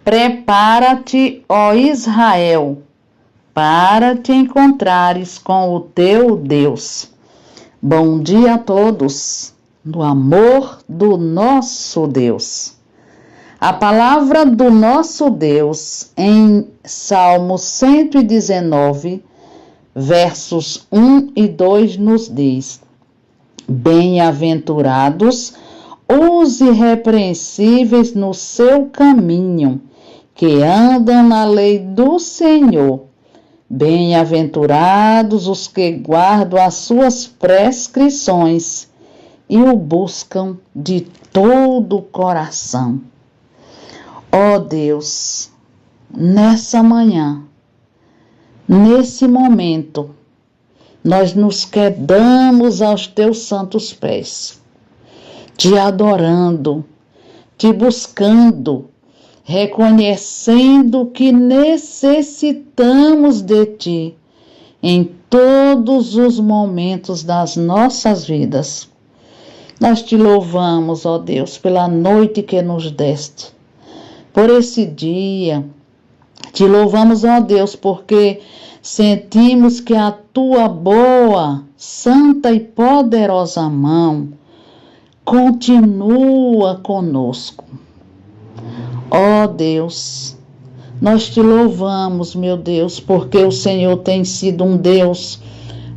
Prepara-te, ó Israel, para te encontrares com o teu Deus. Bom dia a todos, no amor do nosso Deus. A palavra do nosso Deus em Salmo 119, versos 1 e 2 nos diz: Bem-aventurados os irrepreensíveis no seu caminho, que andam na lei do Senhor. Bem-aventurados os que guardam as suas prescrições e o buscam de todo o coração. Ó Deus, nessa manhã, nesse momento, nós nos quedamos aos teus santos pés, te adorando, te buscando, reconhecendo que necessitamos de ti em todos os momentos das nossas vidas. Nós te louvamos, ó Deus, pela noite que nos deste, por esse dia. Te louvamos, ó Deus, porque sentimos que a tua boa, santa e poderosa mão continua conosco. Ó Deus, nós te louvamos, meu Deus, porque o Senhor tem sido um Deus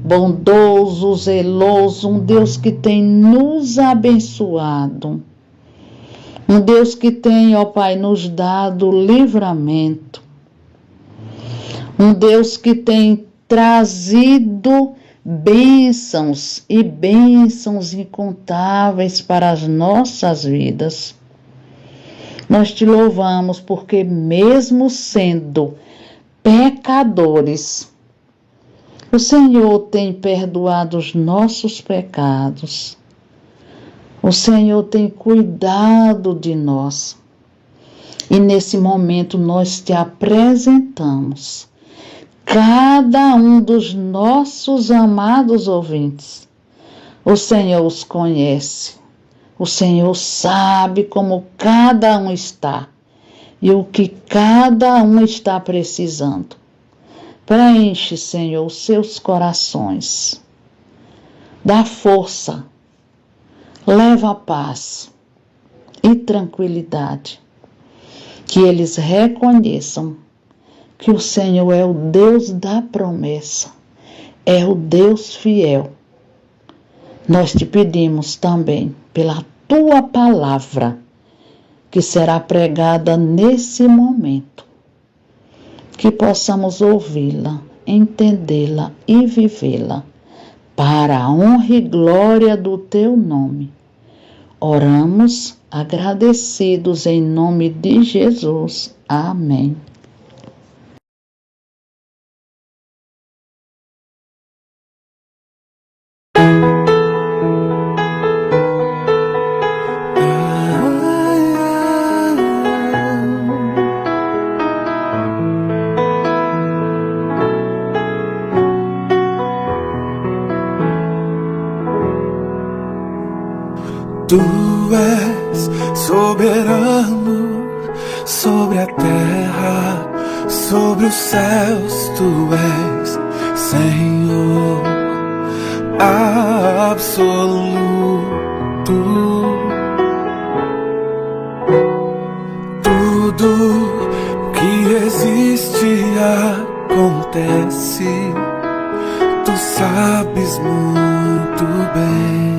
bondoso, zeloso, um Deus que tem nos abençoado, um Deus que tem, ó Pai, nos dado livramento, um Deus que tem trazido bênçãos e bênçãos incontáveis para as nossas vidas. Nós te louvamos porque mesmo sendo pecadores, o Senhor tem perdoado os nossos pecados. O Senhor tem cuidado de nós. E nesse momento nós te apresentamos cada um dos nossos amados ouvintes. O Senhor os conhece. O Senhor sabe como cada um está e o que cada um está precisando. Preenche, Senhor, os seus corações. Dá força, leva paz e tranquilidade. Que eles reconheçam que o Senhor é o Deus da promessa, é o Deus fiel. Nós te pedimos também pela tua palavra, que será pregada nesse momento, que possamos ouvi-la, entendê-la e vivê-la, para a honra e glória do teu nome. Oramos agradecidos em nome de Jesus. Amém. Tu és soberano sobre a terra, sobre os céus. Tu és Senhor absoluto. Tudo que existe acontece. Tu sabes muito bem.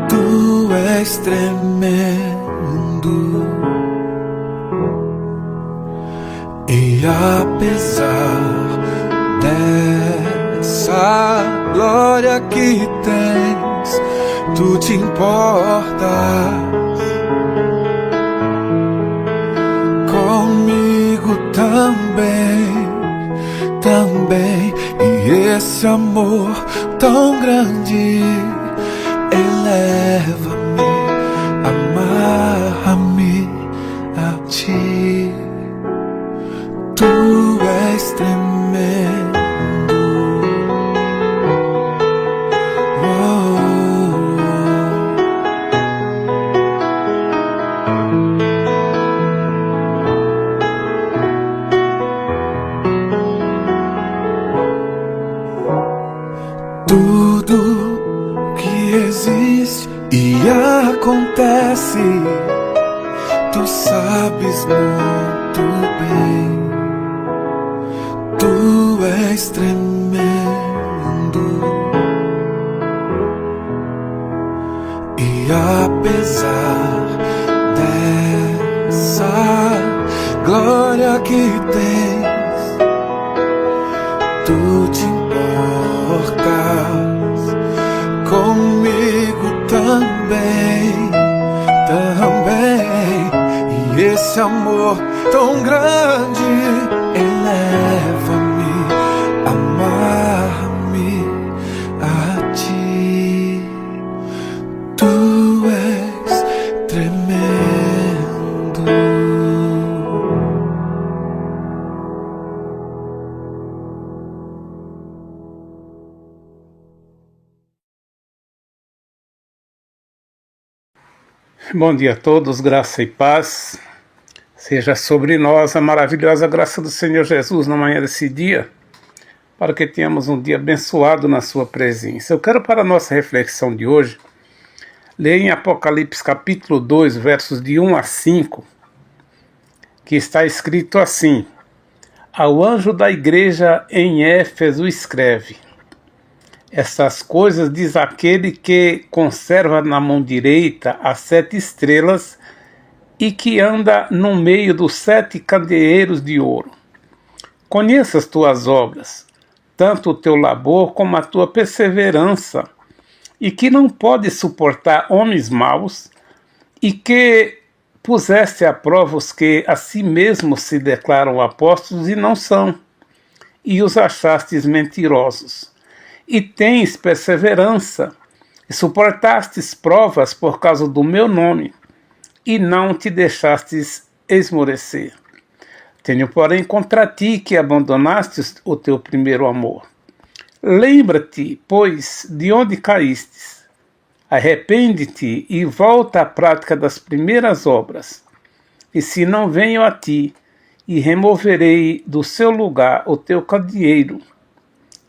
Tu és tremendo, e apesar dessa glória que tens, tu te importas comigo também, e esse amor tão grande e acontece, tu sabes muito bem, tu és tremendo. E apesar dessa glória que tens, tu te importas comigo também. E esse amor tão grande eleva-me, amar-me a ti. Tu és tremendo. Bom dia a todos, graça e paz. Seja sobre nós a maravilhosa graça do Senhor Jesus na manhã desse dia, para que tenhamos um dia abençoado na sua presença. Eu quero, para a nossa reflexão de hoje, ler em Apocalipse capítulo 2, versos de 1 a 5, que está escrito assim: Ao anjo da igreja em Éfeso escreve: Estas coisas diz aquele que conserva na mão direita as 7 estrelas e que anda no meio dos 7 candeeiros de ouro. Conheça as tuas obras, tanto o teu labor como a tua perseverança, e que não pode suportar homens maus, e que puseste à prova os que a si mesmos se declaram apóstolos e não são, e os achastes mentirosos. E tens perseverança, e suportastes provas por causa do meu nome, e não te deixastes esmorecer. Tenho, porém, contra ti que abandonastes o teu primeiro amor. Lembra-te, pois, de onde caístes. Arrepende-te e volta à prática das primeiras obras. E se não venho a ti, e removerei do seu lugar o teu candeeiro,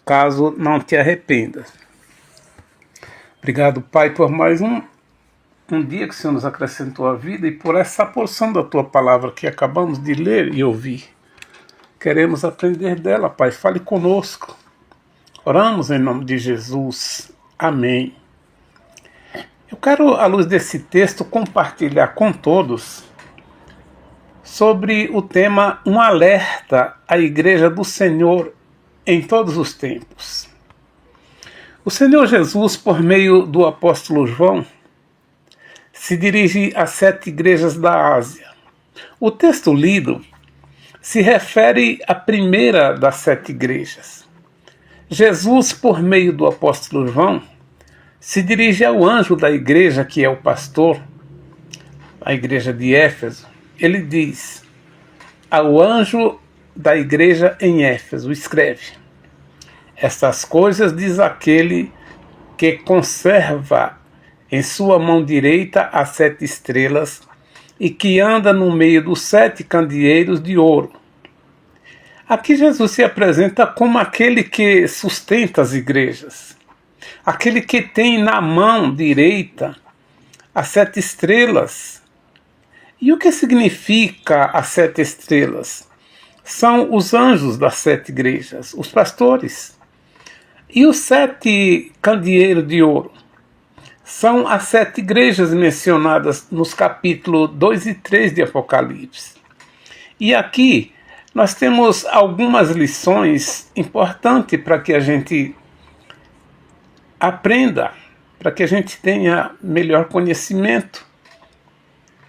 caso não te arrependas. Obrigado, Pai, por mais um dia que o Senhor nos acrescentou à vida e por essa porção da Tua palavra que acabamos de ler e ouvir. Queremos aprender dela, Pai. Fale conosco. Oramos em nome de Jesus. Amém. Eu quero, à luz desse texto, compartilhar com todos sobre o tema Um alerta à Igreja do Senhor em todos os tempos. O Senhor Jesus, por meio do apóstolo João, se dirige às 7 igrejas da Ásia. O texto lido se refere à primeira das 7 igrejas. Jesus, por meio do apóstolo João, se dirige ao anjo da igreja, que é o pastor, a igreja de Éfeso. Ele diz: Ao anjo da igreja em Éfeso escreve: Estas coisas diz aquele que conserva em sua mão direita as 7 estrelas e que anda no meio dos 7 candeeiros de ouro. Aqui Jesus se apresenta como aquele que sustenta as igrejas, aquele que tem na mão direita as 7 estrelas. E o que significa as 7 estrelas? São os anjos das 7 igrejas, os pastores. E os 7 candeeiros de ouro são as 7 igrejas mencionadas nos capítulos 2 e 3 de Apocalipse. E aqui nós temos algumas lições importantes para que a gente aprenda, para que a gente tenha melhor conhecimento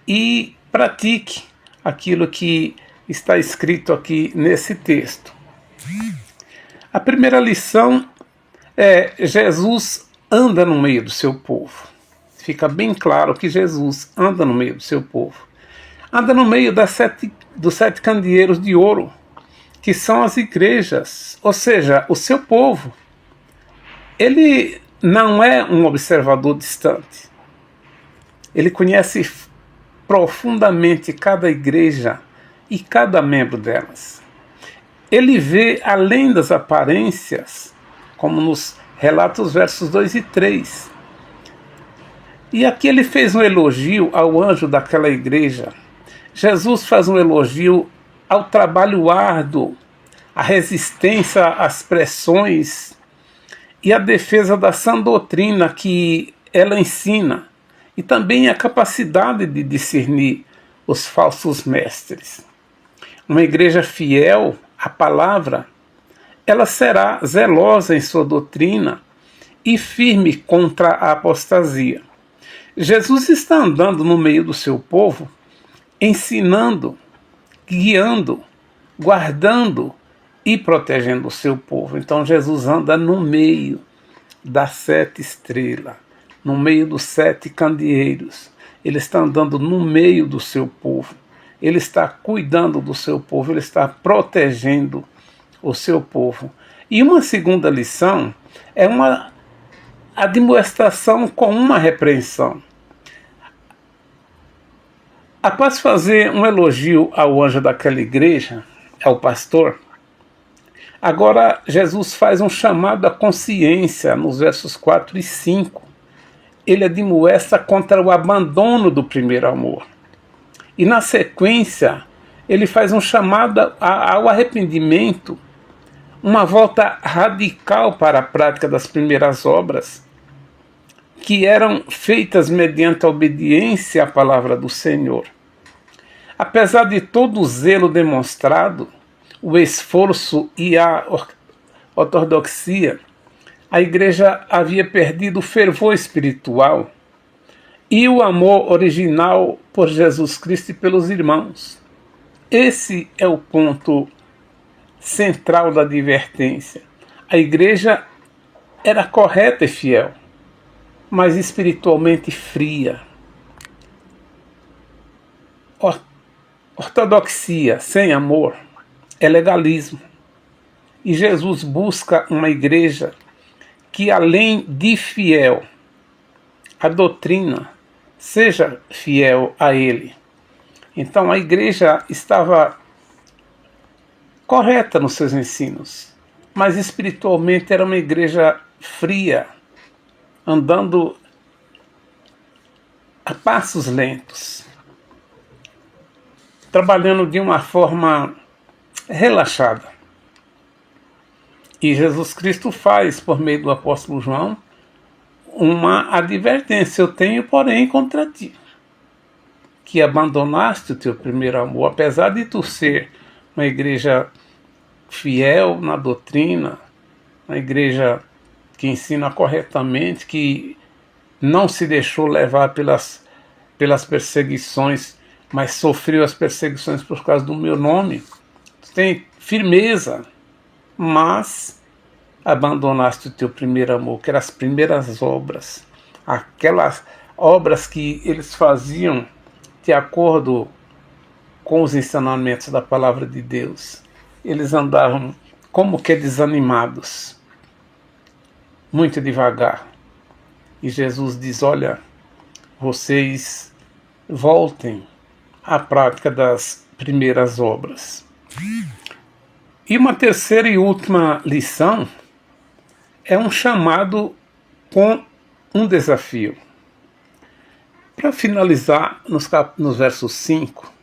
e pratique aquilo que está escrito aqui nesse texto. A primeira lição é: Jesus anda no meio do seu povo. Fica bem claro que Jesus anda no meio do seu povo. Anda no meio dos 7 candeeiros de ouro, que são as igrejas, ou seja, o seu povo. Ele não é um observador distante. Ele conhece profundamente cada igreja e cada membro delas. Ele vê além das aparências, como nos relata os versos 2 e 3. E aqui ele fez um elogio ao anjo daquela igreja. Jesus faz um elogio ao trabalho árduo, à resistência às pressões e à defesa da sã doutrina que ela ensina, e também a capacidade de discernir os falsos mestres. Uma igreja fiel à palavra, ela será zelosa em sua doutrina e firme contra a apostasia. Jesus está andando no meio do seu povo, ensinando, guiando, guardando e protegendo o seu povo. Então Jesus anda no meio das 7 estrelas, no meio dos 7 candeeiros. Ele está andando no meio do seu povo. Ele está cuidando do seu povo, ele está protegendo o seu povo. E uma segunda lição é uma admoestação com uma repreensão. Após fazer um elogio ao anjo daquela igreja, ao pastor, agora Jesus faz um chamado à consciência nos versos 4 e 5. Ele admoesta contra o abandono do primeiro amor. E na sequência, ele faz um chamado ao arrependimento, uma volta radical para a prática das primeiras obras, que eram feitas mediante a obediência à palavra do Senhor. Apesar de todo o zelo demonstrado, o esforço e a ortodoxia, a igreja havia perdido o fervor espiritual e o amor original por Jesus Cristo e pelos irmãos. Esse é o ponto central da advertência. A igreja era correta e fiel, mas espiritualmente fria. Ortodoxia sem amor é legalismo. E Jesus busca uma igreja que, além de fiel à doutrina, seja fiel a Ele. Então a igreja estava correta nos seus ensinos, mas espiritualmente era uma igreja fria, andando a passos lentos, trabalhando de uma forma relaxada. E Jesus Cristo faz, por meio do apóstolo João, uma advertência: eu tenho, porém, contra ti, que abandonaste o teu primeiro amor. Apesar de tu ser uma igreja fiel na doutrina, uma igreja que ensina corretamente, que não se deixou levar pelas perseguições, mas sofreu as perseguições por causa do meu nome, tu tem firmeza, mas abandonaste o teu primeiro amor, que eram as primeiras obras, aquelas obras que eles faziam de acordo com os ensinamentos da palavra de Deus. Eles andavam como que desanimados, muito devagar. E Jesus diz: olha, vocês voltem à prática das primeiras obras. E uma terceira e última lição é um chamado com um desafio. Para finalizar, nos versos 5,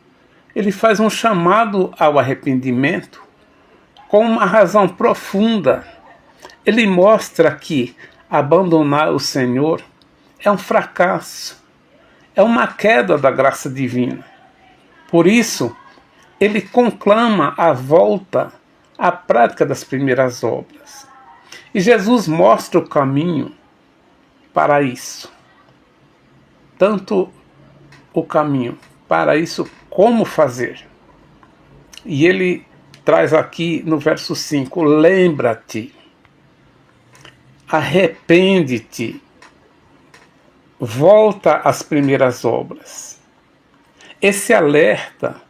ele faz um chamado ao arrependimento com uma razão profunda. Ele mostra que abandonar o Senhor é um fracasso, é uma queda da graça divina. Por isso, ele conclama a volta à prática das primeiras obras. E Jesus mostra o caminho para isso. Tanto o caminho para isso, como fazer. E ele traz aqui no verso 5, lembra-te, arrepende-te, volta às primeiras obras. Esse alerta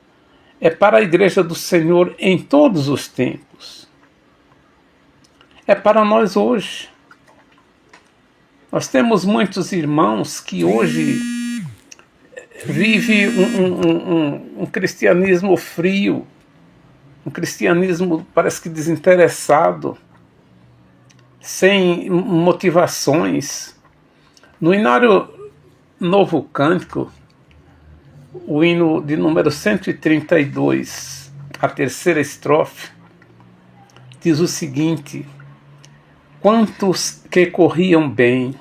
é para a igreja do Senhor em todos os tempos. É para nós hoje. Nós temos muitos irmãos que hoje vivem um cristianismo frio, um cristianismo parece que desinteressado, sem motivações. No inário Novo Cântico, o hino de número 132, a terceira estrofe, diz o seguinte: quantos que corriam bem,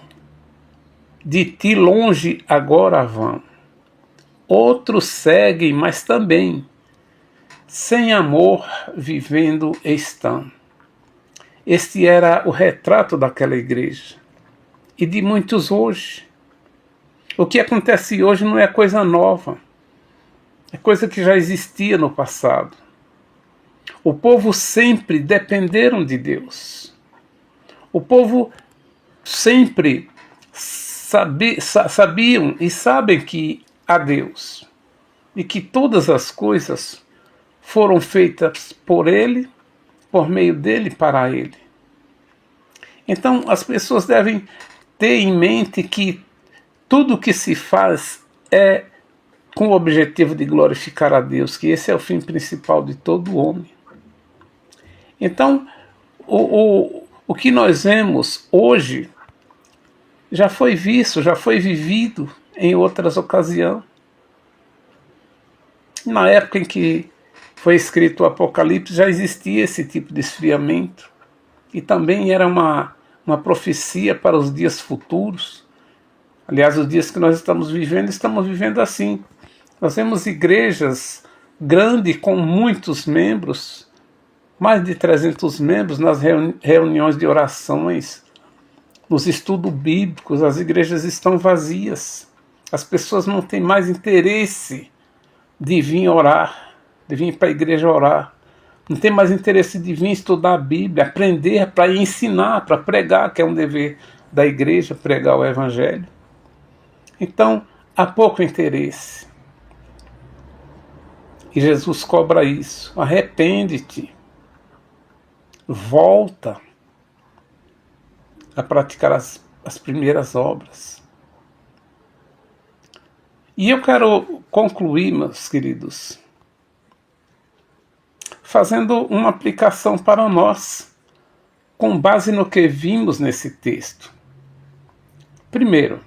de ti longe agora vão, outros seguem, mas também sem amor vivendo estão. Este era o retrato daquela igreja e de muitos hoje. O que acontece hoje não é coisa nova, é coisa que já existia no passado. O povo sempre dependeram de Deus. O povo sempre sabiam e sabem que há Deus e que todas as coisas foram feitas por Ele, por meio dele, para Ele. Então as pessoas devem ter em mente que tudo que se faz é com o objetivo de glorificar a Deus, que esse é o fim principal de todo homem. Então, o que nós vemos hoje já foi visto, já foi vivido em outras ocasiões. Na época em que foi escrito o Apocalipse, já existia esse tipo de esfriamento, e também era uma profecia para os dias futuros. Aliás, os dias que nós estamos vivendo assim. Nós vemos igrejas grandes com muitos membros, mais de 300 membros nas reuniões de orações, nos estudos bíblicos. As igrejas estão vazias. As pessoas não têm mais interesse de vir orar, de vir para a igreja orar. Não tem mais interesse de vir estudar a Bíblia, aprender para ensinar, para pregar, que é um dever da igreja, pregar o Evangelho. Então, há pouco interesse. E Jesus cobra isso. Arrepende-te. Volta a praticar as primeiras obras. E eu quero concluir, meus queridos, fazendo uma aplicação para nós, com base no que vimos nesse texto. Primeiro,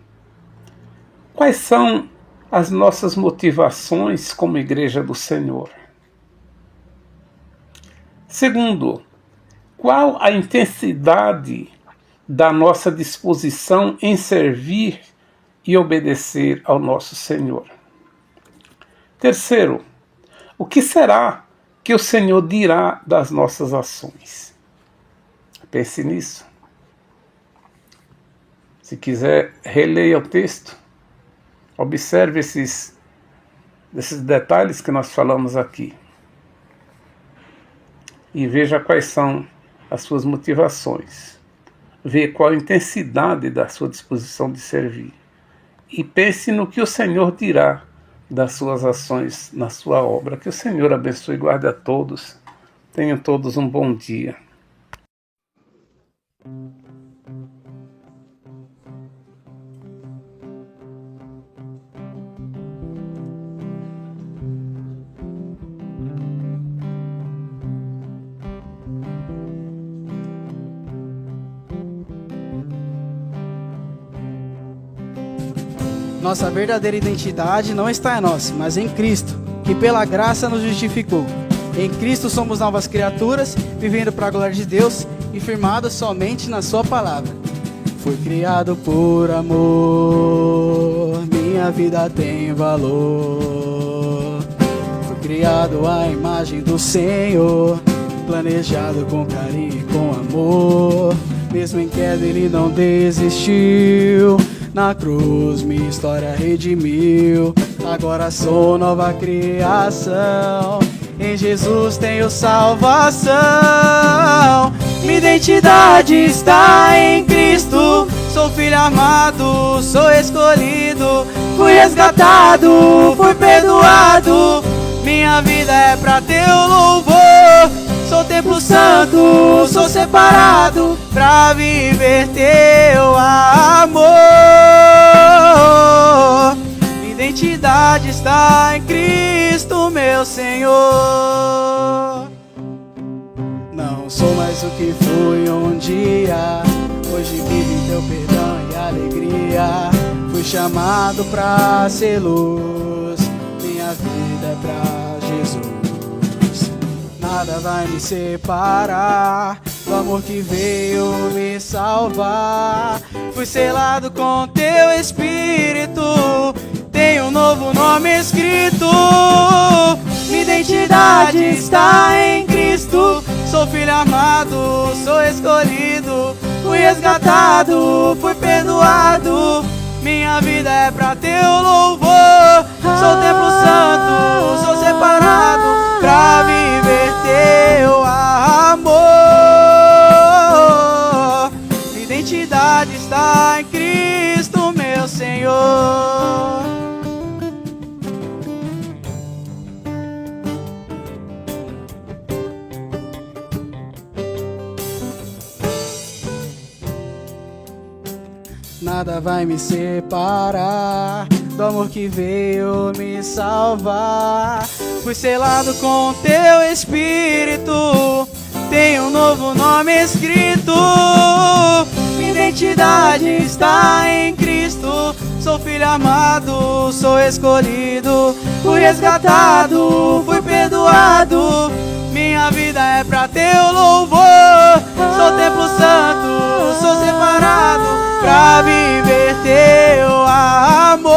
quais são as nossas motivações como Igreja do Senhor? Segundo, qual a intensidade da nossa disposição em servir e obedecer ao nosso Senhor? Terceiro, o que será que o Senhor dirá das nossas ações? Pense nisso. Se quiser, releia o texto. Observe esses detalhes que nós falamos aqui. E veja quais são as suas motivações. Veja qual a intensidade da sua disposição de servir. E pense no que o Senhor dirá das suas ações na sua obra. Que o Senhor abençoe e guarde a todos. Tenham todos um bom dia. Nossa verdadeira identidade não está em nós, mas em Cristo, que pela graça nos justificou. Em Cristo somos novas criaturas, vivendo para a glória de Deus e firmados somente na sua palavra. Fui criado por amor, minha vida tem valor. Fui criado à imagem do Senhor, planejado com carinho e com amor. Mesmo em queda ele não desistiu, na cruz minha história redimiu. Agora sou nova criação, em Jesus tenho salvação. Minha identidade está em Cristo, sou filho amado, sou escolhido. Fui resgatado, fui perdoado, minha vida é pra teu louvor. Sou templo santo, sou separado pra viver teu amor. Minha identidade está em Cristo, meu Senhor. Não sou mais o que fui um dia, hoje vive teu perdão e alegria. Fui chamado pra ser luz, minha vida é pra Jesus. Nada vai me separar do amor que veio me salvar. Fui selado com teu Espírito, tenho um novo nome escrito. Minha identidade está em Cristo. Sou filho amado, sou escolhido. Fui resgatado, fui perdoado. Minha vida é pra teu louvor. Sou templo santo, sou separado pra viver teu amor. Minha identidade está em Cristo, meu Senhor. Nada vai me separar do amor que veio me salvar. Fui selado com teu Espírito, tenho um novo nome escrito. Minha identidade está em Cristo. Sou filho amado, sou escolhido. Fui resgatado, fui perdoado. Minha vida é pra teu louvor. Sou templo santo, sou separado pra viver teu amor.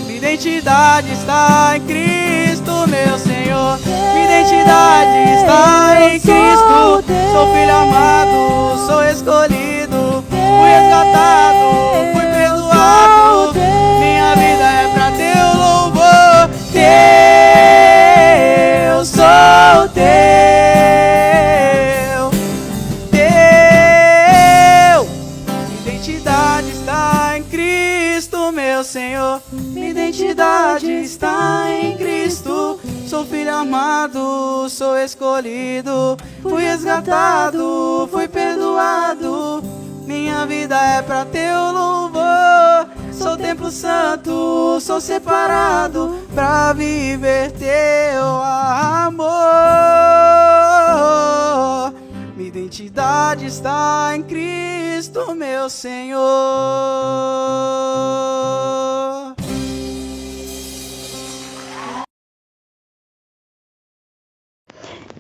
Minha identidade está em Cristo, meu Senhor. Minha identidade está em Cristo. Sou filho amado, sou escolhido. Fui resgatado, fui perdoado. Minha vida é pra teu louvor. Teu, sou teu. Senhor, minha identidade está em Cristo. Sou filho amado, sou escolhido. Fui resgatado, fui perdoado. Minha vida é pra teu louvor. Sou templo santo, sou separado pra viver teu amor. Minha identidade está em Cristo, meu Senhor.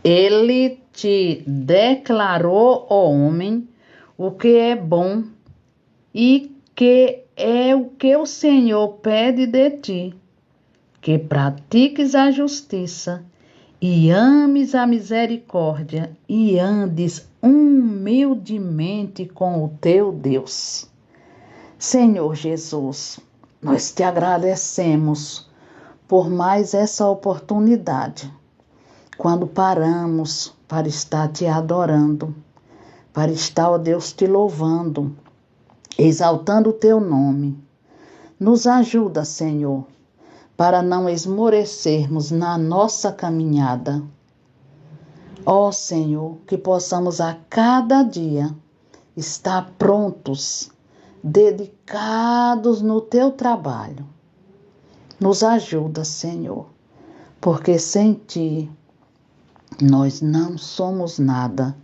Ele te declarou, ó homem, o que é bom e que é o que o Senhor pede de ti, que pratiques a justiça e ames a misericórdia e andes humildemente com o teu Deus. Senhor Jesus, nós te agradecemos por mais essa oportunidade, quando paramos para estar te adorando, para estar, ó Deus, te louvando, exaltando o teu nome. Nos ajuda, Senhor, para não esmorecermos na nossa caminhada. Ó Senhor, que possamos a cada dia estar prontos, dedicados no teu trabalho. Nos ajuda, Senhor, porque sem ti nós não somos nada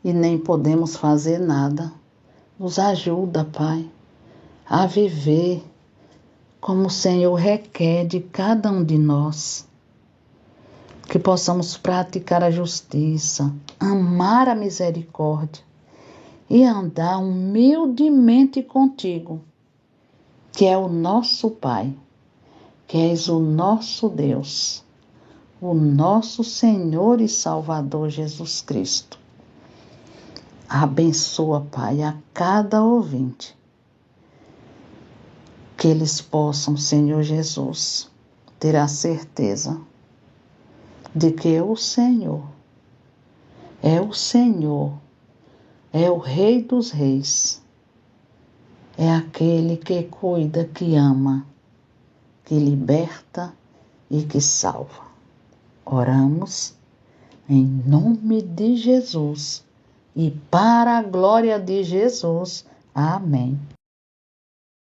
e nem podemos fazer nada. Nos ajuda, Pai, a viver como o Senhor requer de cada um de nós. Que possamos praticar a justiça, amar a misericórdia e andar humildemente contigo, que é o nosso Pai, que és o nosso Deus, o nosso Senhor e Salvador Jesus Cristo. Abençoa, Pai, a cada ouvinte, que eles possam, Senhor Jesus, ter a certeza de que o Senhor, é o Rei dos Reis, é aquele que cuida, que ama, que liberta e que salva. Oramos em nome de Jesus e para a glória de Jesus. Amém.